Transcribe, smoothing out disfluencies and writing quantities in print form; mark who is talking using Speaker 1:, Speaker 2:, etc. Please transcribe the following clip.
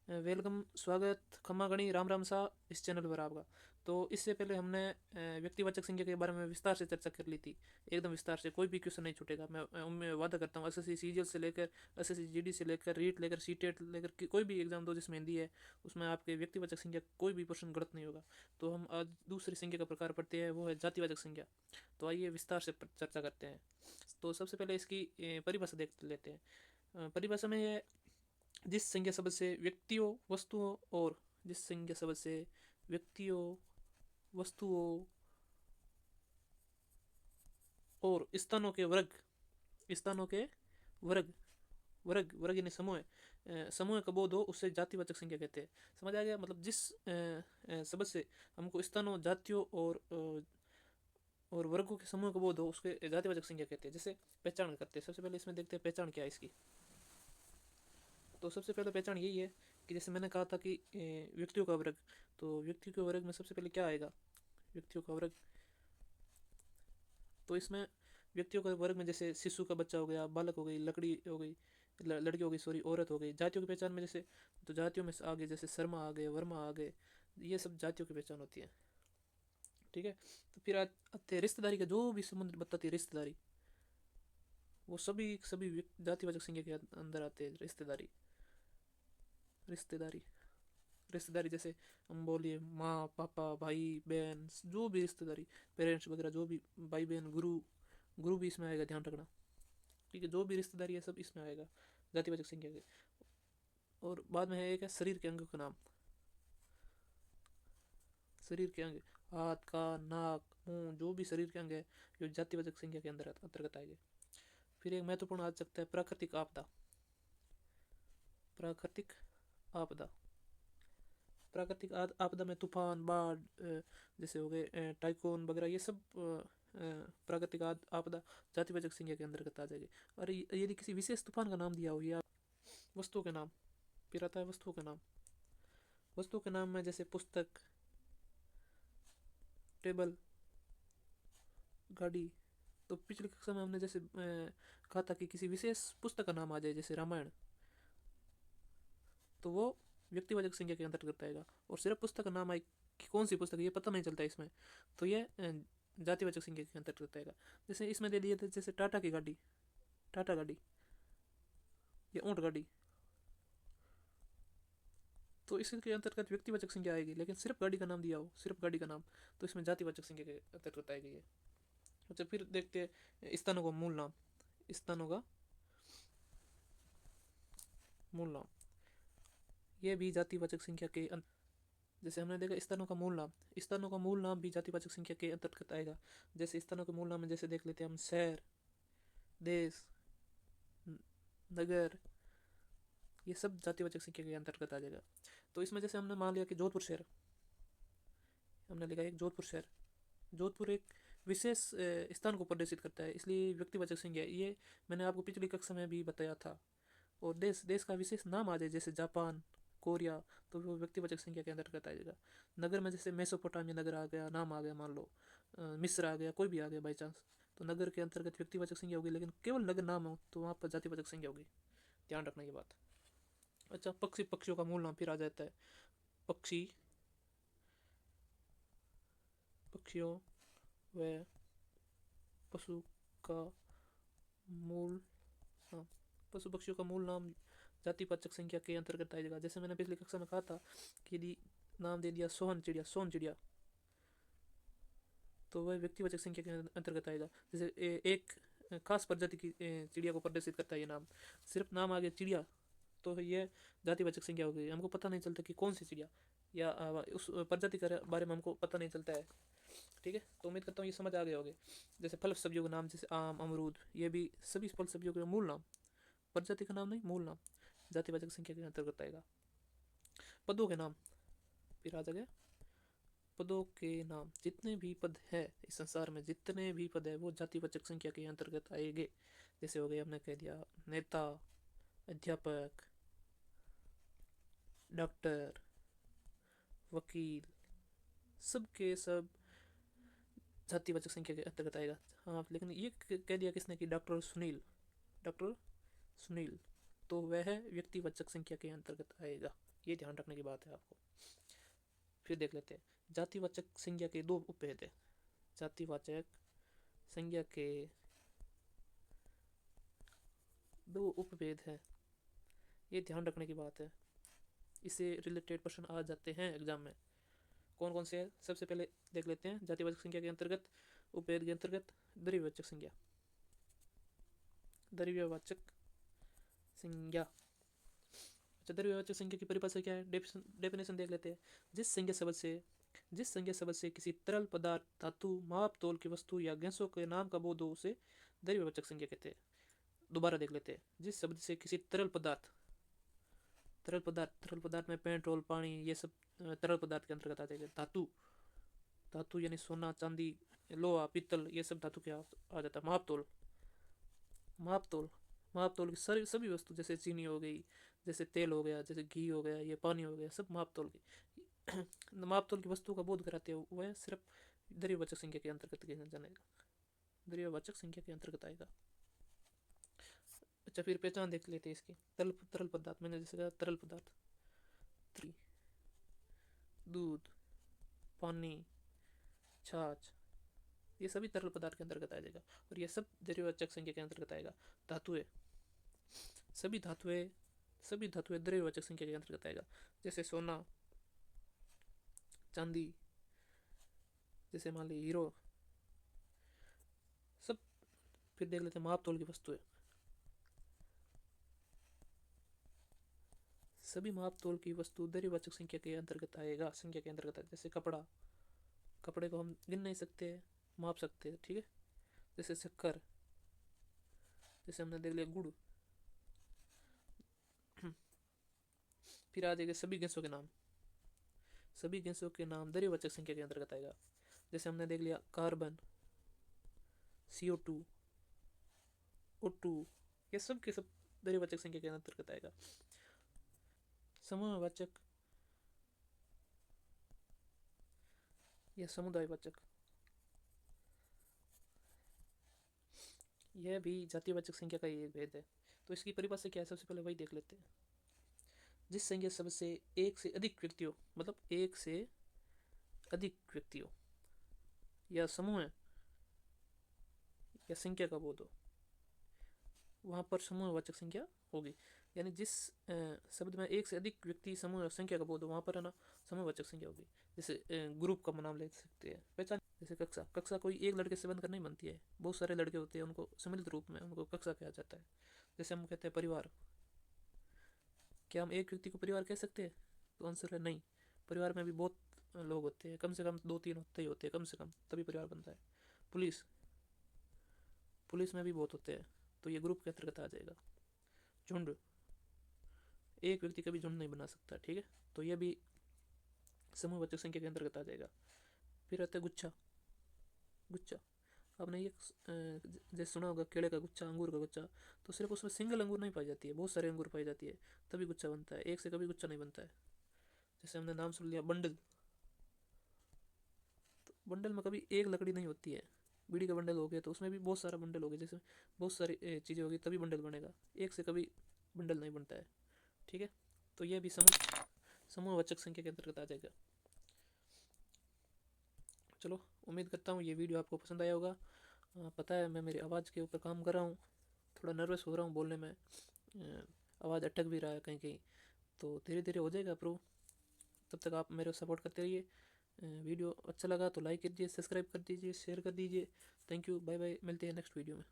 Speaker 1: Welcome, स्वागत, खमा गणी, राम राम सा इस चैनल पर आपका। तो इससे पहले हमने व्यक्तिवाचक संज्ञा के बारे में विस्तार से चर्चा कर ली थी। एकदम विस्तार से, कोई भी क्वेश्चन नहीं छूटेगा। मैं वादा करता हूँ, एसएससी सीजीएल से लेकर एसएससी जीडी से लेकर रीट लेकर सीटेट लेकर कोई भी एग्जाम दो जिसमें हिंदी है, उसमें आपके व्यक्तिवाचक संज्ञा कोई भी प्रश्न गलत नहीं होगा। तो हम आज दूसरी संज्ञा का प्रकार पढ़ते हैं, वो है जातिवाचक संज्ञा। तो आइए विस्तार से चर्चा करते हैं। तो सबसे पहले इसकी परिभाषा देख लेते हैं। परिभाषा में ये, जिस संज्ञा शब्द से व्यक्तियों, वस्तुओं और जिस संज्ञा शब्द से व्यक्तियों, वस्तुओं और स्थानों के वर्ग वर्ग वर्ग यानी समूह का बोध हो, उससे जातिवाचक संज्ञा कहते हैं। समझ आ गया? मतलब जिस शब्द से हमको स्थानों, जातियों और वर्गों के समूह का बोध हो, उसके जातिवाचक संज्ञा कहते हैं। जैसे पहचान करते हैं। सबसे पहले इसमें देखते हैं पहचान क्या है इसकी। तो सबसे पहले पहचान यही है कि जैसे मैंने कहा था कि व्यक्तियों का वर्ग। तो व्यक्तियों के वर्ग में सबसे पहले क्या आएगा? व्यक्तियों का वर्ग। तो इसमें व्यक्तियों का वर्ग में जैसे शिशु का बच्चा हो गया, बालक हो गई, लकड़ी हो गई, लड़की हो गई, सॉरी, औरत हो गई। जातियों की पहचान में जैसे, तो जातियों में आगे जैसे शर्मा आ गए, वर्मा आ गए, ये सब जातियों की पहचान होती है। ठीक है। तो फिर आते हैं रिश्तेदारी का, जो भी संबंध बताती है रिश्तेदारी, वो सभी सभी जातिवाचक संज्ञा के अंदर आते हैं। रिश्तेदारी रिश्तेदारी जैसे हम बोलिए माँ, पापा, भाई, बहन, जो भी रिश्तेदारी, पेरेंट्स वगैरह, जो भी भाई बहन, गुरु गुरु भी इसमें आएगा, ध्यान रखना। ठीक है, जो भी रिश्तेदारी है सब इसमें आएगा, जातिवाचक संज्ञा के। और बाद में है एक है शरीर के अंगों का नाम। शरीर के अंग, हाथ, कान, नाक, मुंह, जो भी शरीर के अंग है, जो जातिवाचक संज्ञा के अंदर अंतर्गत आएंगे। फिर एक महत्वपूर्ण आ सकता है प्राकृतिक आपदा। प्राकृतिक आपदा प्राकृतिक आपदा में तूफान, बाढ़, जैसे हो गए टाइकोन वगैरह, ये सब प्राकृतिक आपदा जातिवाचक संज्ञा के अंतर्गत आ जाएगी। और यदि किसी विशेष तूफान का नाम दिया हो, या वस्तुओं के नाम, फिर आता है वस्तुओं के नाम। वस्तुओं के नाम में जैसे पुस्तक, टेबल, गाड़ी। तो पिछली कक्षा में हमने जैसे कहा था कि किसी विशेष पुस्तक का नाम आ जाए, जैसे रामायण, तो वो व्यक्तिवाचक संज्ञा के अंतर्गत आएगा। और सिर्फ पुस्तक का नाम आए कि कौन सी पुस्तक है, ये पता नहीं चलता इसमें, तो ये जातिवाचक संज्ञा के अंतर्गत आएगा। जैसे इसमें दे दिए थे, जैसे टाटा की गाड़ी, टाटा गाड़ी, या ऊँट गाड़ी, तो इसके अंतर्गत व्यक्तिवाचक संज्ञा आएगी। लेकिन सिर्फ गाड़ी का नाम दिया हो, सिर्फ गाड़ी का नाम, तो इसमें जातिवाचक संज्ञा के अंतर्गत आएगी ये। अच्छा, फिर देखते हैं स्थानों का मूल नाम। स्थानों का मूल नाम, ये भी जातिवाचक संख्या के जैसे हमने देखा स्थानों का मूल नाम, स्थानों का मूल नाम भी जातिवाचक संख्या के अंतर्गत आएगा। जैसे स्थानों के मूल नाम में जैसे देख लेते हैं हम, शहर, देश, नगर, ये सब जातिवाचक संख्या के अंतर्गत आ जाएगा। तो इसमें जैसे हमने मान लिया कि जोधपुर शहर, हमने लिखा एक जोधपुर शहर। जोधपुर एक विशेष स्थान को प्रदर्शित करता है, इसलिए व्यक्तिवाचक संज्ञा ये मैंने आपको पिछली कक्षा में भी बताया था। और देश देश का विशेष नाम आ जाए, जैसे जापान, कोरिया, तो वो व्यक्तिवाचक संख्या के अंतर्गत आ जाएगा। नगर में जैसे मेसोपोटामिया नगर आ गया, नाम आ गया, मान लो मिस्र आ गया, कोई भी आ गया बाई चांस, तो नगर के अंतर्गत व्यक्तिवाचक संज्ञा होगी। लेकिन केवल नगर नाम हो तो वहाँ पर जातिवाचक संज्ञा होगी, ध्यान रखना ये बात। अच्छा, पक्षी, पक्षियों का मूल नाम फिर आ जाता है। पक्षी, पक्षियों व पशु का मूल नाम। पशु पक्षियों का मूल नाम जातिवाचक संख्या के अंतर्गत आ जाएगा। जैसे मैंने पिछली कक्षा में कहा था कि यदि नाम दे दिया सोहन चिड़िया, सोन चिड़िया, तो वह व्यक्तिवाचक संख्या के अंतर्गत आएगा। जैसे एक खास प्रजाति की चिड़िया को प्रदर्शित करता है ये नाम। सिर्फ नाम आ गया चिड़िया, तो ये जातिवाचक संख्या हो गई। हमको पता नहीं चलता कि कौन सी चिड़िया, या उस प्रजाति के बारे में हमको पता नहीं चलता है। ठीक है, तो उम्मीद करता हूँ ये समझ आ गए होंगे। जैसे फल सब्जियों के नाम, जैसे आम, अमरूद, ये भी सभी फल सब्जियों के मूल नाम, प्रजाति का नाम नहीं, मूल नाम, जातिवाचक संख्या के अंतर्गत आएगा। पदों के नाम फिर आ जाएगा। पदों के नाम, जितने भी पद है इस संसार में, जितने भी पद है वो जातिवाचक संख्या के अंतर्गत आएंगे। जैसे हो गए, हमने कह दिया नेता, अध्यापक, डॉक्टर, वकील, सब के सब जातिवाचक संख्या के अंतर्गत आएगा। हाँ, लेकिन ये कह दिया किसने कि डॉक्टर सुनील, डॉक्टर सुनील, तो वह व्यक्तिवाचक संख्या के अंतर्गत आएगा। ये ध्यान रखने की बात है आपको। फिर देख लेते हैं जातिवाचक संज्ञा के दो उपभेद है। जातिवाचक संज्ञा के दो उपभेद है, ये ध्यान रखने की बात है। इससे रिलेटेड प्रश्न आ जाते हैं एग्जाम में। कौन कौन से है? सबसे पहले देख लेते हैं जातिवाचक संज्ञा के अंतर्गत उपभेद के अंतर्गत द्रव्यवाचक संज्ञा। द्रव्यवाचक संज्ञा, अच्छा द्रव्यवाचक संज्ञा की परिभाषा क्या है? डेफिनेशन देख लेते हैं। जिस संज्ञा शब्द से किसी तरल पदार्थ, धातु, माप तोल की वस्तु या गैसों के नाम का बोध हो उसे द्रव्यवाचक संज्ञा कहते हैं। दोबारा देख लेते हैं। जिस शब्द से किसी तरल पदार्थ में पेट्रोल, पानी, ये सब तरल पदार्थ के अंतर्गत आ जाएगा। धातु यानी सोना, चांदी, लोहा, पीतल, ये सब धातु के आ जाता है। माप तोल की सभी वस्तु, जैसे चीनी हो गई, जैसे तेल हो गया, जैसे घी हो गया, ये पानी हो गया, सब माप तोल की वस्तु का बोध कराते हैं, वह सिर्फ द्रव्यवाचक संख्या के अंतर्गत जानेगा, द्रव्यवाचक संख्या के अंतर्गत आएगा। अच्छा फिर पहचान देख लेते हैं इसकी। तरल पदार्थ, मैंने जैसे कहा तरल पदार्थ, दूध, पानी, छाछ, ये सभी तरल पदार्थ के अंतर्गत आ जाएगा और ये सब द्रव्यवाचक संख्या के अंतर्गत आएगा। सभी धातुएं द्रव्यवाचक संख्या के अंतर्गत आएगा। जैसे सोना, चांदी, जैसे मान ली हीरो, सब। फिर देख लेते हैं माप तोल की वस्तुएं। सभी माप तोल की वस्तु द्रव्यवाचक संख्या के अंतर्गत आएगा। जैसे कपड़े को हम गिन नहीं सकते, माप सकते हैं, ठीक है। जैसे शक्कर, जैसे हमने देख लिया गुड़। फिर आ जाएगा सभी गैसों के नाम द्रव्यवाचक संख्या के अंतर्गत आएगा। जैसे हमने देख लिया कार्बन, CO2, O2, ये सब के सब द्रव्यवाचक संख्या के अंतर्गत आएगा। समूहवाचक या समुदायवाचक, यह भी जातिवाचक संख्या का एक भेद है। तो इसकी परिभाषा क्या है? सबसे पहले वही देख लेते हैं। जिस संज्ञा शब्द से एक से अधिक व्यक्तियों, मतलब एक से अधिक व्यक्तियों या समूह या संख्या का बोध हो, वहां पर समूहवाचक संख्या होगी। यानी जिस शब्द में एक से अधिक व्यक्ति, समूह और संख्या का बोध हो, वहां पर है ना समूहवाचक संख्या होगी। जैसे ग्रुप का नाम ले सकते हैं, पहचान। जैसे कक्षा कोई एक लड़के से बनकर नहीं बनती है, बहुत सारे लड़के होते हैं, उनको सम्मिलित रूप में उनको कक्षा कहा जाता है। जैसे हम कहते हैं परिवार, क्या हम एक व्यक्ति को परिवार कह सकते हैं? तो आंसर है नहीं। परिवार में भी बहुत लोग होते हैं, कम से कम 2-3 होते हैं कम से कम, तभी परिवार बनता है। पुलिस में भी बहुत होते हैं, तो ये ग्रुप के अंतर्गत आ जाएगा। झुंड, एक व्यक्ति कभी झुंड नहीं बना सकता, ठीक है, तो यह भी समूहवाचक संख्या के अंतर्गत आ जाएगा। फिर आता है गुच्छा। आपने ये जैसे सुना होगा, केले का गुच्छा, अंगूर का गुच्छा, तो सिर्फ उसमें सिंगल अंगूर नहीं पाई जाती है, बहुत सारे अंगूर पाई जाती है, तभी गुच्छा बनता है, एक से कभी गुच्छा नहीं बनता है। जैसे हमने नाम सुन लिया बंडल, तो बंडल में कभी एक लकड़ी नहीं होती है। बीड़ी का बंडल हो गया तो उसमें भी बहुत सारा बंडल हो गया, जैसे बहुत सारी चीज़ें होगी तभी बंडल बनेगा, एक से कभी बंडल नहीं बनता है, ठीक है। तो यह भी समूहवाचक संख्या के अंतर्गत आ जाएगा। चलो, उम्मीद करता हूँ ये वीडियो आपको पसंद आया होगा। पता है मैं मेरी आवाज़ के ऊपर काम कर रहा हूँ, थोड़ा नर्वस हो रहा हूँ बोलने में, आवाज़ अटक भी रहा है कहीं कहीं, तो धीरे धीरे हो जाएगा अप्रूव। तब तक आप मेरे को सपोर्ट करते रहिए। वीडियो अच्छा लगा तो लाइक कीजिए, सब्सक्राइब कर दीजिए, शेयर कर दीजिए। थैंक यू, बाय बाय, मिलते हैं नेक्स्ट वीडियो में।